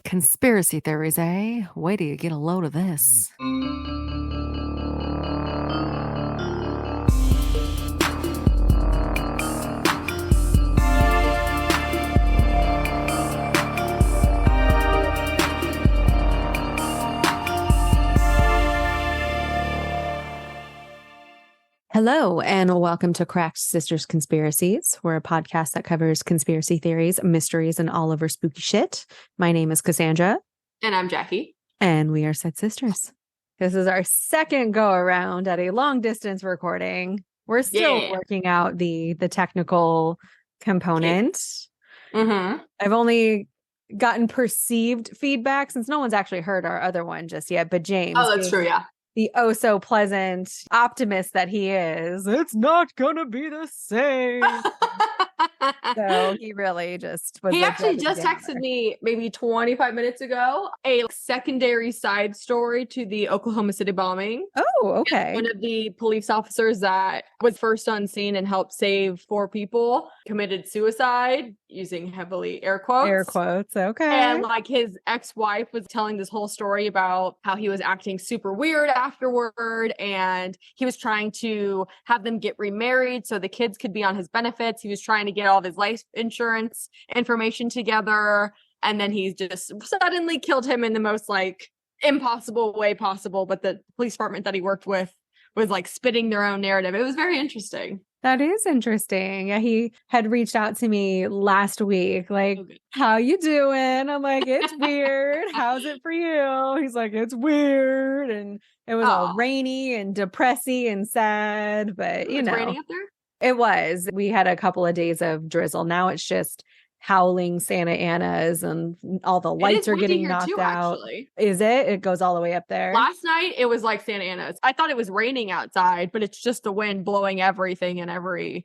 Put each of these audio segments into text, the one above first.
Conspiracy theories, eh? Wait till you get a load of this. Hello, and welcome to Cracked Sisters Conspiracies. We're a podcast that covers conspiracy theories, mysteries, and all over spooky shit. My name is Cassandra. And I'm Jackie. And we are said sisters. This is our second go around at a long distance recording. We're still working out the technical component. Mm-hmm. I've only gotten perceived feedback since no one's actually heard our other one just yet. But James. Oh, that's true. Yeah. The oh so pleasant optimist that he is, it's not gonna be the same. So he really just was. He actually just texted me maybe 25 minutes ago a secondary side story to the Oklahoma City bombing. Oh, okay. One of the police officers that was first on scene and helped save 4 people committed suicide, using heavily air quotes. Air quotes, okay. And like his ex-wife was telling this whole story about how he was acting super weird afterward, and he was trying to have them get remarried so the kids could be on his benefits. He was trying to get all of his life insurance information together, and then he just suddenly killed him in the most like impossible way possible. But the police department that he worked with was like spitting their own narrative. It was very interesting. That is interesting. Yeah, he had reached out to me last week, like, how you doing? I'm like, it's weird. How's it for you? He's like, it's weird. And it was all rainy and depressing and sad, but you know. It's raining up there? It was. We had a couple of days of drizzle. Now it's just howling Santa Anas and all the lights are getting knocked out. Actually. Is it? It goes all the way up there. Last night it was like Santa Anas. I thought it was raining outside, but it's just the wind blowing everything and everyone.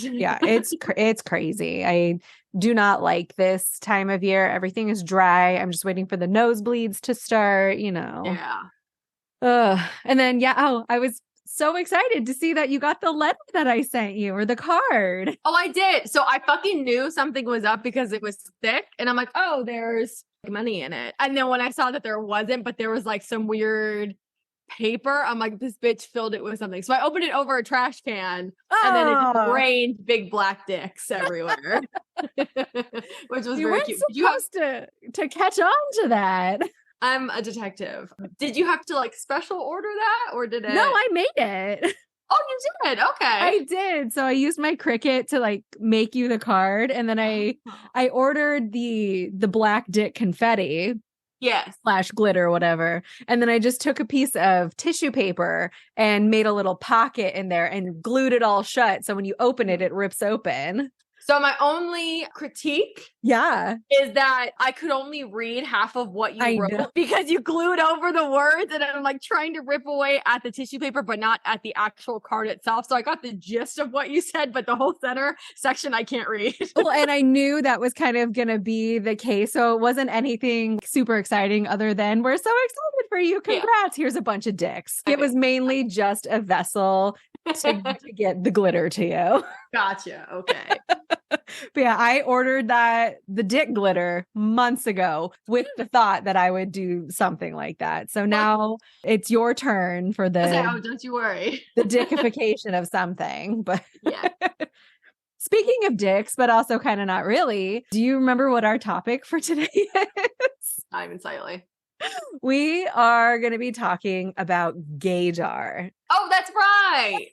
Yeah, it's crazy. I do not like this time of year. Everything is dry. I'm just waiting for the nosebleeds to start, you know. Yeah. And then I was so excited to see that you got the letter that I sent you, or the card. Oh, I did. So I fucking knew something was up because it was thick. And I'm like, oh, there's money in it. And then when I saw that there wasn't, but there was like some weird paper, I'm like, this bitch filled it with something. So I opened it over a trash can, and then it just rained big black dicks everywhere. Which was very cute. You were supposed to catch on to that. I'm a detective. Did you have to like special order that, or did it? No, I made it. Oh, you did? Okay. I did. So I used my Cricut to like make you the card, and then I ordered the black dick confetti. Yes. / glitter, whatever. And then I just took a piece of tissue paper and made a little pocket in there and glued it all shut. So when you open it, it rips open. So my only critique is that I could only read half of what you wrote because you glued over the words, and I'm like trying to rip away at the tissue paper, but not at the actual card itself. So I got the gist of what you said, but the whole center section I can't read. Well, and I knew that was kind of going to be the case. So it wasn't anything super exciting other than, we're so excited for you. Congrats. Yeah. Here's a bunch of dicks. Okay. It was mainly just a vessel to get the glitter to you. Gotcha. Okay. But yeah, I ordered the dick glitter months ago with the thought that I would do something like that. So now it's your turn for oh, don't you worry. The dickification of something. But yeah. Speaking of dicks, but also kind of not really, do you remember what our topic for today is? Not even slightly. We are going to be talking about Gaydar. Oh, that's right.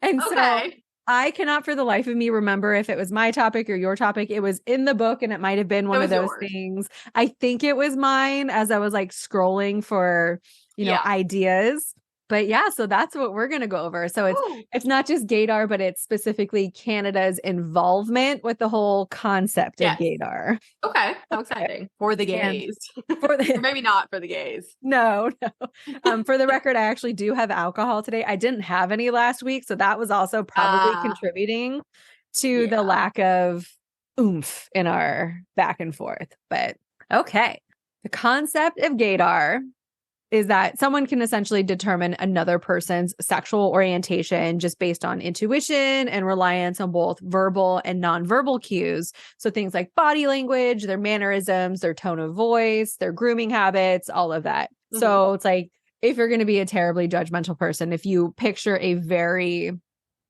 And so I cannot for the life of me remember if it was my topic or your topic. It was in the book, and it might have been one of those things. I think it was mine as I was like scrolling for, ideas. But yeah, so that's what we're going to go over. So it's not just Gaydar, but it's specifically Canada's involvement with the whole concept of Gaydar. Okay, how exciting. For the gays. Or maybe not for the gays. No. For the record, I actually do have alcohol today. I didn't have any last week, so that was also probably contributing to the lack of oomph in our back and forth. But okay, the concept of Gaydar is that someone can essentially determine another person's sexual orientation just based on intuition and reliance on both verbal and nonverbal cues. So things like body language, their mannerisms, their tone of voice, their grooming habits, all of that. Mm-hmm. So it's like, if you're going to be a terribly judgmental person, if you picture a very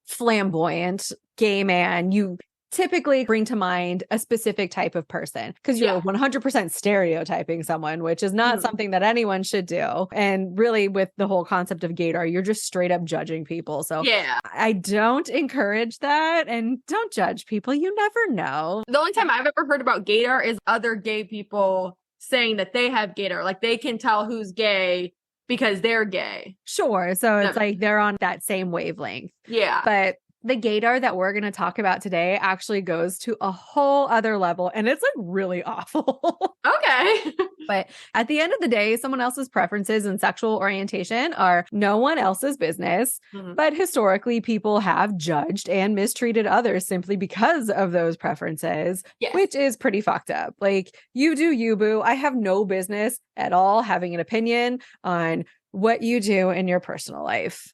flamboyant gay man, you typically bring to mind a specific type of person because you're 100% stereotyping someone, which is not something that anyone should do. And really with the whole concept of gaydar, you're just straight up judging people. So I don't encourage that, and don't judge people. You never know. The only time I've ever heard about gaydar is other gay people saying that they have gaydar. Like they can tell who's gay because they're gay. Sure. So it's like they're on that same wavelength. Yeah. But the gaydar that we're going to talk about today actually goes to a whole other level, and it's like really awful. Okay. But at the end of the day, someone else's preferences and sexual orientation are no one else's business. Mm-hmm. But historically, people have judged and mistreated others simply because of those preferences, which is pretty fucked up. Like, you do you, boo. I have no business at all having an opinion on what you do in your personal life.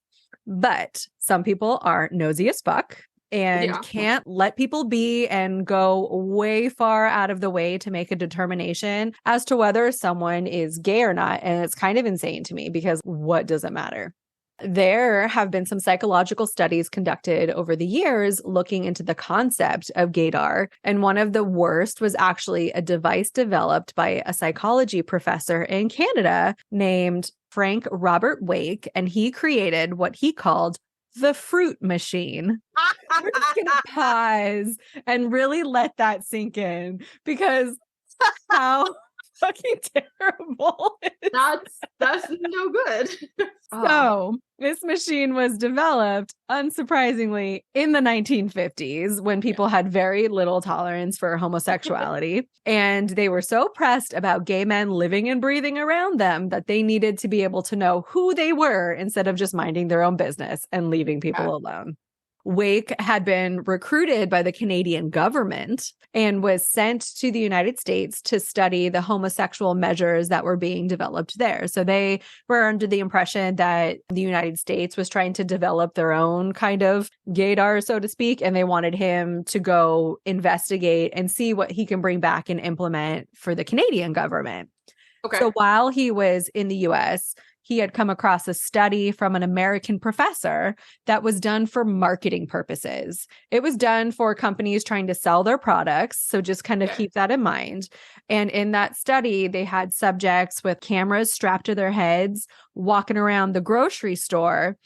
But some people are nosy as fuck and can't let people be and go way far out of the way to make a determination as to whether someone is gay or not. And it's kind of insane to me because what does it matter? There have been some psychological studies conducted over the years looking into the concept of gaydar. And one of the worst was actually a device developed by a psychology professor in Canada named Frank Robert Wake. And he created what he called the fruit machine. We're just going to pause and really let that sink in, because how fucking terrible is that's no good. So this machine was developed, unsurprisingly, in the 1950s when people had very little tolerance for homosexuality. And they were so pressed about gay men living and breathing around them that they needed to be able to know who they were instead of just minding their own business and leaving people alone. Wake had been recruited by the Canadian government and was sent to the United States to study the homosexual measures that were being developed there. So they were under the impression that the United States was trying to develop their own kind of gaydar, so to speak, and they wanted him to go investigate and see what he can bring back and implement for the Canadian government. Okay. So while he was in the US, he had come across a study from an American professor that was done for marketing purposes. It was done for companies trying to sell their products. So just kind of keep that in mind. And in that study, they had subjects with cameras strapped to their heads walking around the grocery store.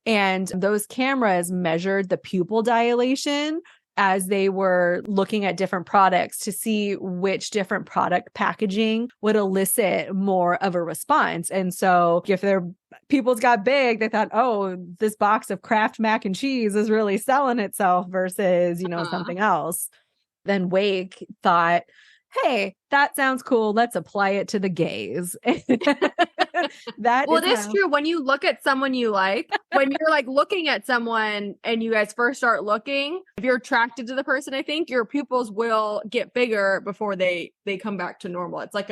And those cameras measured the pupil dilation as they were looking at different products to see which different product packaging would elicit more of a response. And so if their pupils got big, they thought, oh, this box of Kraft mac and cheese is really selling itself versus, something else. Then Wake thought, hey, that sounds cool. Let's apply it to the gays. It is true. When you look at someone you like, when you're like looking at someone and you guys first start looking, if you're attracted to the person, I think your pupils will get bigger before they come back to normal. It's like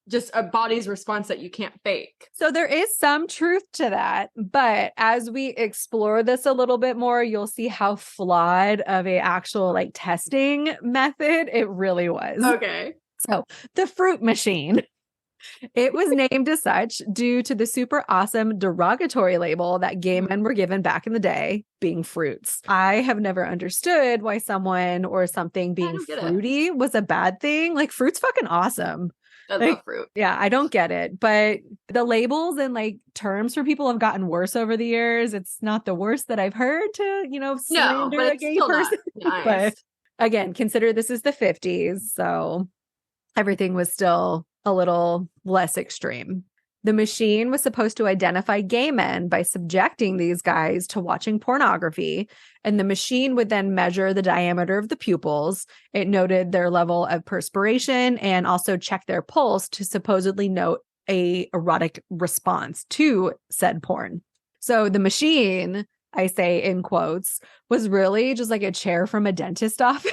just a body's response that you can't fake. So there is some truth to that. But as we explore this a little bit more, you'll see how flawed of a actual testing method it really was. Okay. So the fruit machine. It was named as such due to the super awesome derogatory label that gay men were given back in the day, being fruits. I have never understood why someone or something being fruity was a bad thing. Like, fruit's fucking awesome. I love fruit. Yeah, I don't get it. But the labels and terms for people have gotten worse over the years. It's not the worst that I've heard to, slander a gay person. Nice. But again, consider this is the 50s. So everything was still a little less extreme. The machine was supposed to identify gay men by subjecting these guys to watching pornography, and the machine would then measure the diameter of the pupils. It noted their level of perspiration and also checked their pulse to supposedly note a erotic response to said porn. So the machine, I say in quotes, was really just like a chair from a dentist office,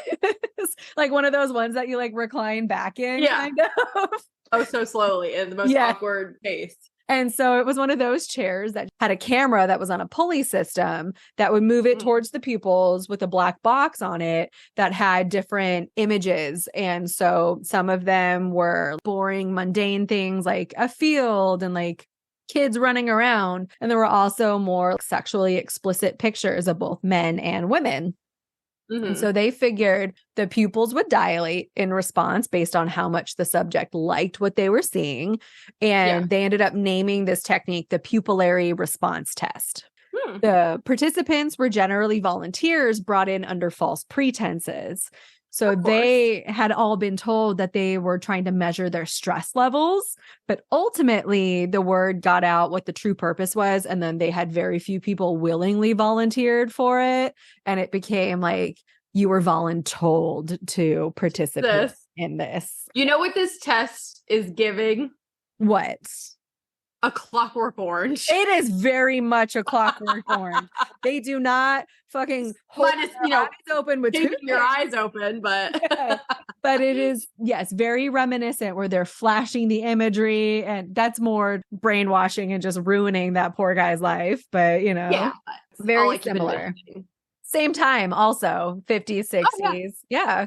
like one of those ones that you recline back in, kind of. Oh, so slowly in the most awkward pace. And so it was one of those chairs that had a camera that was on a pulley system that would move it towards the pupils with a black box on it that had different images. And so some of them were boring, mundane things like a field and like kids running around. And there were also more sexually explicit pictures of both men and women. And so they figured the pupils would dilate in response based on how much the subject liked what they were seeing. And they ended up naming this technique the pupillary response test. The participants were generally volunteers brought in under false pretenses. So they had all been told that they were trying to measure their stress levels, but ultimately the word got out what the true purpose was. And then they had very few people willingly volunteered for it. And it became like you were voluntold to participate in this. You know what this test is giving? What? A Clockwork Orange. It is very much a Clockwork Orange. They do not fucking hold their eyes open with your eyes open, but but it is, yes, very reminiscent where they're flashing the imagery, and that's more brainwashing and just ruining that poor guy's life. But very similar. Same time, also 50s, 60s. Yeah.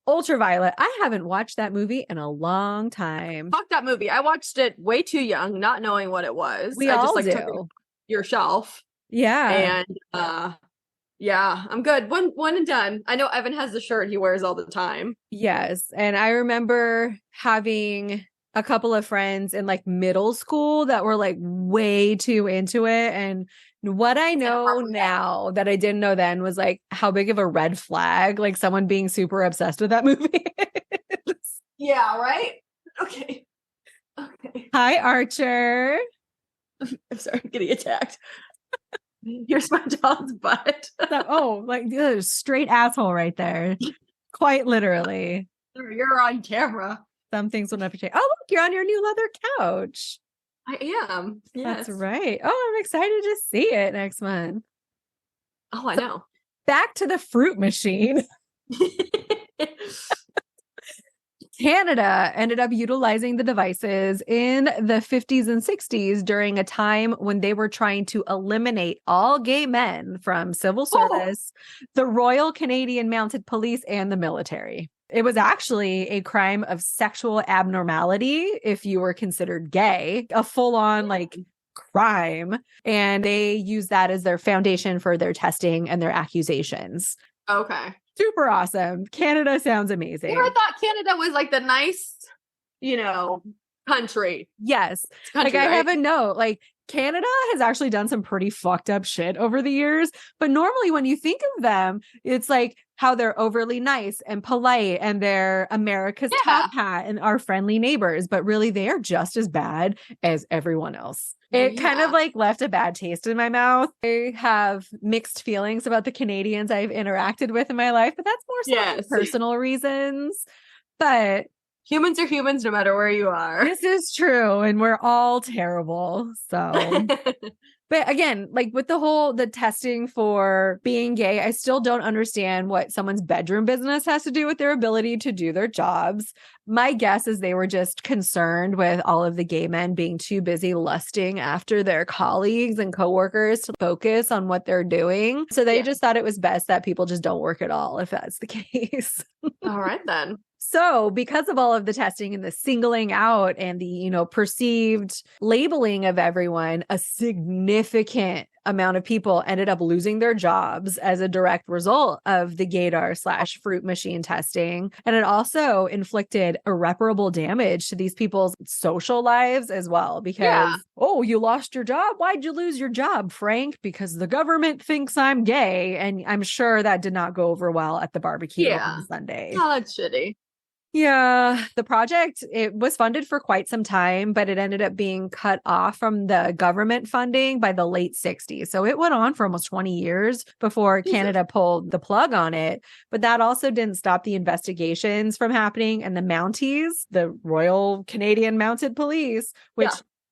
Ultraviolet. I haven't watched that movie in a long time. Fuck that movie. I watched it way too young, not knowing what it was. I all just like took it off your shelf. Yeah. And I'm good. One and done. I know Evan has the shirt he wears all the time. Yes. And I remember having a couple of friends in like middle school that were like way too into it. And what I know now that I didn't know then was like how big of a red flag, like someone being super obsessed with that movie is. Yeah, right? Okay. Hi, Archer. I'm sorry, I'm getting attacked. Here's my dog's butt. Like straight asshole right there. Quite literally. You're on camera. Some things will never change. Oh, look, you're on your new leather couch. I am. Yes. That's right. Oh, I'm excited to see it next month. Oh, I know. Back to the fruit machine. Canada ended up utilizing the devices in the 50s and 60s during a time when they were trying to eliminate all gay men from civil service, the Royal Canadian Mounted Police, and the military. It was actually a crime of sexual abnormality if you were considered gay, a full-on like crime. And they use that as their foundation for their testing and their accusations. Okay. Super awesome. Canada sounds amazing. I thought Canada was like the nice, country. Yes. Country, I have a note. Like Canada has actually done some pretty fucked up shit over the years. But normally when you think of them, it's like how they're overly nice and polite and they're America's top hat and our friendly neighbors. But really, they are just as bad as everyone else. It kind of like left a bad taste in my mouth. I have mixed feelings about the Canadians I've interacted with in my life, but that's more so for personal reasons. But humans are humans no matter where you are. This is true. And we're all terrible. So, but again, like with the testing for being gay, I still don't understand what someone's bedroom business has to do with their ability to do their jobs. My guess is they were just concerned with all of the gay men being too busy lusting after their colleagues and coworkers to focus on what they're doing. So they just thought it was best that people just don't work at all, if that's the case. All right, then. So because of all of the testing and the singling out and the, perceived labeling of everyone, a significant amount of people ended up losing their jobs as a direct result of the Gaydar / fruit machine testing. And it also inflicted irreparable damage to these people's social lives as well. Because, you lost your job? Why'd you lose your job, Frank? Because the government thinks I'm gay. And I'm sure that did not go over well at the barbecue on Sunday. Oh, that's shitty. Yeah, the project, it was funded for quite some time, but it ended up being cut off from the government funding by the late 60s. So it went on for almost 20 years before Canada pulled the plug on it. But that also didn't stop the investigations from happening. And the Mounties, the Royal Canadian Mounted Police, which...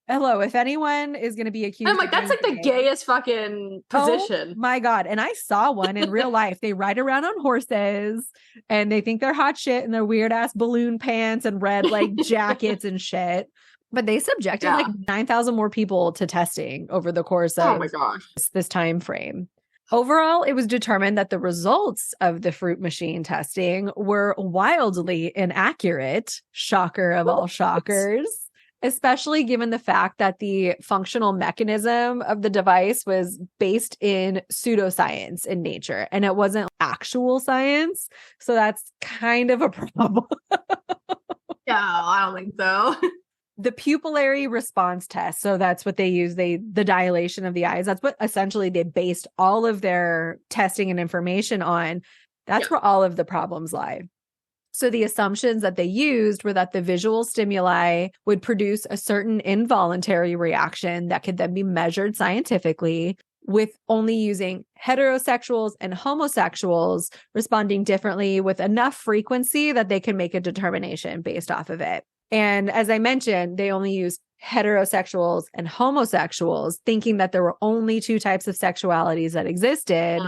Hello, if anyone is going to be accused, I'm like, that's like the gayest fucking position. Oh my God. And I saw one in real life. They ride around on horses and they think they're hot shit in their weird ass balloon pants and red like jackets and shit. But they subjected like 9,000 more people to testing over the course of my gosh. this time frame. Overall, it was determined that the results of the fruit machine testing were wildly inaccurate. Shocker of all shockers. Especially given the fact that the functional mechanism of the device was based in pseudoscience in nature and it wasn't actual science. So that's kind of a problem. Yeah, I don't think so. The pupillary response test. So that's what they use. The dilation of the eyes. That's what essentially they based all of their testing and information on. That's where all of the problems lie. So the assumptions that they used were that the visual stimuli would produce a certain involuntary reaction that could then be measured scientifically, with only using heterosexuals and homosexuals responding differently with enough frequency that they can make a determination based off of it. And as I mentioned, they only used heterosexuals and homosexuals, thinking that there were only two types of sexualities that existed,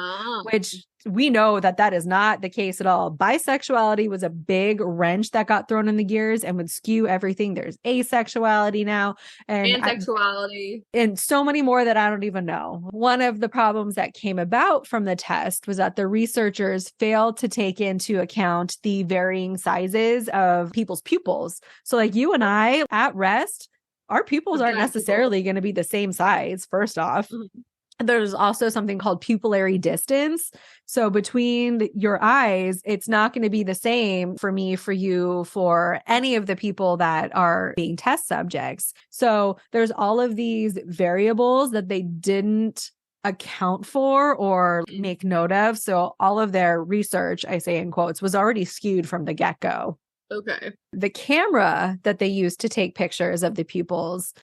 which we know that that is not the case at all. Bisexuality was a big wrench that got thrown in the gears and would skew everything. There's asexuality now and pansexuality and so many more that I don't even know. One of the problems that came about from the test was that the researchers failed to take into account the varying sizes of people's pupils. So like you and I at rest, our pupils aren't necessarily going to be the same size, first off. Mm-hmm. There's also something called pupillary distance. So between your eyes, it's not going to be the same for me, for you, for any of the people that are being test subjects. So there's all of these variables that they didn't account for or make note of. So all of their research, I say in quotes, was already skewed from the get-go. Okay. The camera that they used to take pictures of the pupils.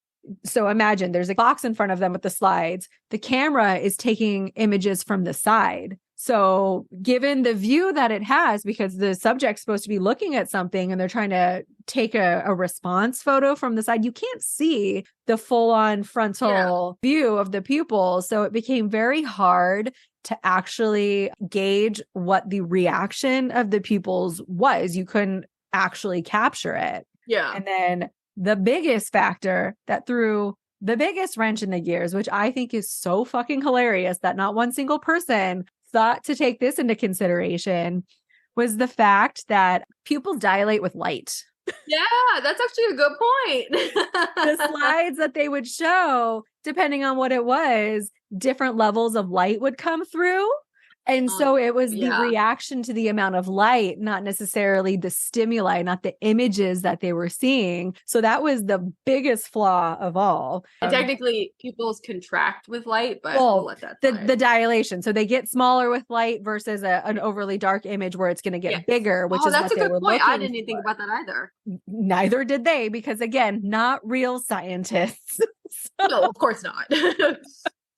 So imagine there's a box in front of them with the slides. The camera is taking images from the side. So given the view that it has, because the subject's supposed to be looking at something and they're trying to take a response photo from the side, you can't see the full-on frontal view of the pupil. So it became very hard to actually gauge what the reaction of the pupils was. You couldn't actually capture it. Yeah. And then the biggest factor that threw the biggest wrench in the gears, which I think is so fucking hilarious that not one single person thought to take this into consideration, was the fact that pupils dilate with light. Yeah, that's actually a good point. The slides that they would show, depending on what it was, different levels of light would come through. And so it was the reaction to the amount of light, not necessarily the stimuli, not the images that they were seeing. So that was the biggest flaw of all. Technically, pupils contract with light, but we'll let that the dilation. So they get smaller with light versus an overly dark image where it's going to get bigger, which is that's what a they good were point. looking I didn't even think for. about that either. Neither did they, because again, not real scientists. No, of course not.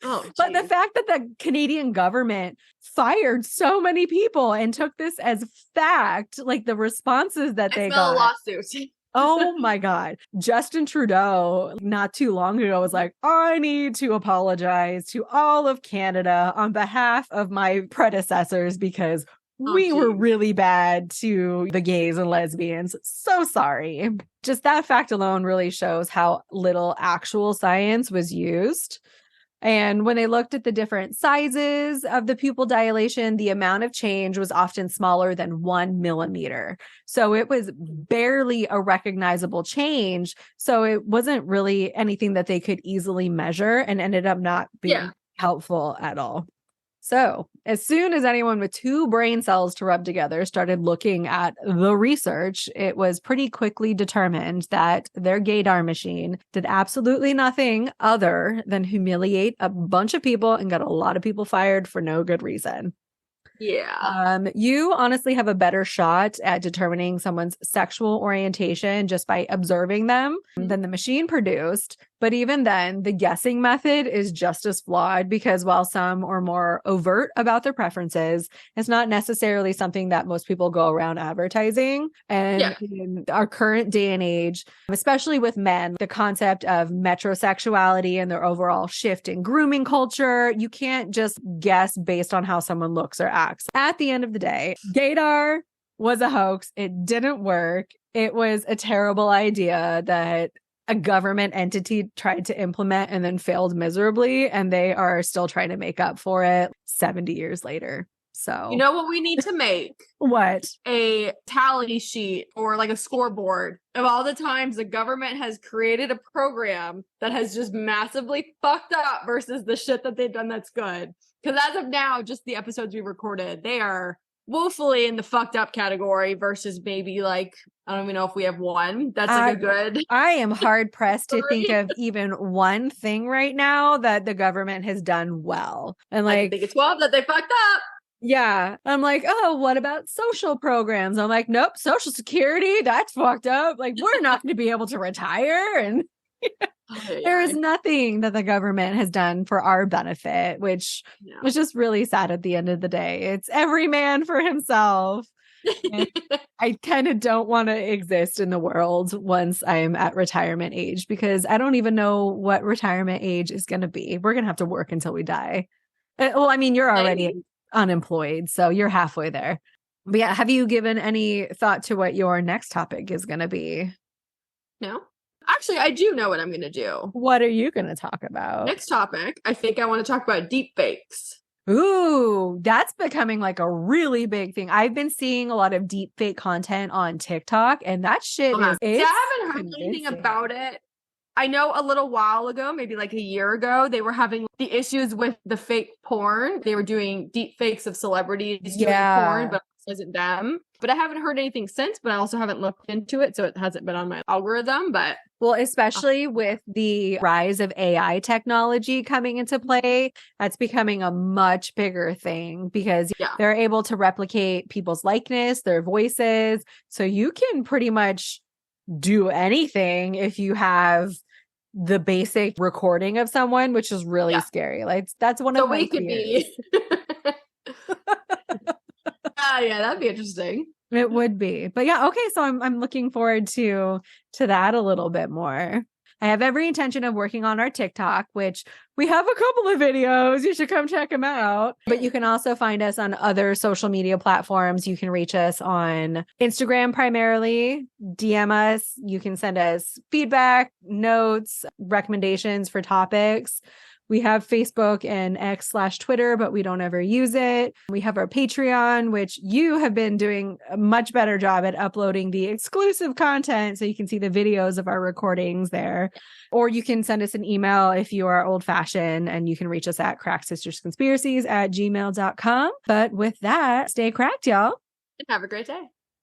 Oh, but the fact that the Canadian government fired so many people and took this as fact, like the responses that they got. A lawsuit. Oh my God. Justin Trudeau, not too long ago, was like, I need to apologize to all of Canada on behalf of my predecessors because we were really bad to the gays and lesbians. So sorry. Just that fact alone really shows how little actual science was used. And when they looked at the different sizes of the pupil dilation, the amount of change was often smaller than 1 millimeter. So it was barely a recognizable change. So it wasn't really anything that they could easily measure and ended up not being helpful at all. So as soon as anyone with two brain cells to rub together started looking at the research, it was pretty quickly determined that their Gaydar machine did absolutely nothing other than humiliate a bunch of people and got a lot of people fired for no good reason. Yeah. You honestly have a better shot at determining someone's sexual orientation just by observing them than the machine produced. But even then, the guessing method is just as flawed because while some are more overt about their preferences, it's not necessarily something that most people go around advertising. And in our current day and age, especially with men, the concept of metrosexuality and their overall shift in grooming culture, you can't just guess based on how someone looks or acts. At the end of the day, Gaydar was a hoax. It didn't work. It was a terrible idea that a government entity tried to implement and then failed miserably, and they are still trying to make up for it 70 years later. So, you know what we need to make? What? A tally sheet or like a scoreboard of all the times the government has created a program that has just massively fucked up versus the shit that they've done that's good. Because as of now, just the episodes we recorded, they are woefully in the fucked up category versus maybe like, I don't even know if we have one that's like a good. I am hard pressed to think of even one thing right now that the government has done well. And like, I think it's 12 that they fucked up. Yeah. I'm like, oh, what about social programs? I'm like, nope, Social Security, that's fucked up. Like, we're not going to be able to retire. And there is nothing that the government has done for our benefit, which was just really sad at the end of the day. It's every man for himself. I kind of don't want to exist in the world once I'm at retirement age, because I don't even know what retirement age is going to be. We're going to have to work until we die. Well, I mean, you're already unemployed, so you're halfway there. But yeah, have you given any thought to what your next topic is going to be? No. Actually, I do know what I'm going to do. What are you going to talk about? Next topic, I think I want to talk about deep fakes. Ooh, that's becoming like a really big thing. I've been seeing a lot of deep fake content on TikTok, and that shit is. I haven't heard anything about it. I know a little while ago, maybe like a year ago, they were having the issues with the fake porn. They were doing deep fakes of celebrities doing porn, but it wasn't them. But I haven't heard anything since, but I also haven't looked into it, so it hasn't been on my algorithm. But well, especially with the rise of AI technology coming into play, that's becoming a much bigger thing, because they're able to replicate people's likeness, their voices. So you can pretty much do anything if you have the basic recording of someone, which is really scary. Like, that's one of my fears. Yeah, that'd be interesting. It would be. But yeah, okay, so I'm looking forward to that a little bit more. I have every intention of working on our TikTok, which we have a couple of videos. You should come check them out. But you can also find us on other social media platforms. You can reach us on Instagram primarily, DM us. You can send us feedback, notes, recommendations for topics. We have Facebook and X/Twitter, but we don't ever use it. We have our Patreon, which you have been doing a much better job at uploading the exclusive content, so you can see the videos of our recordings there. Or you can send us an email if you are old fashioned, and you can reach us at cracked_sistersconspiracies@gmail.com. But with that, stay cracked, y'all. And have a great day.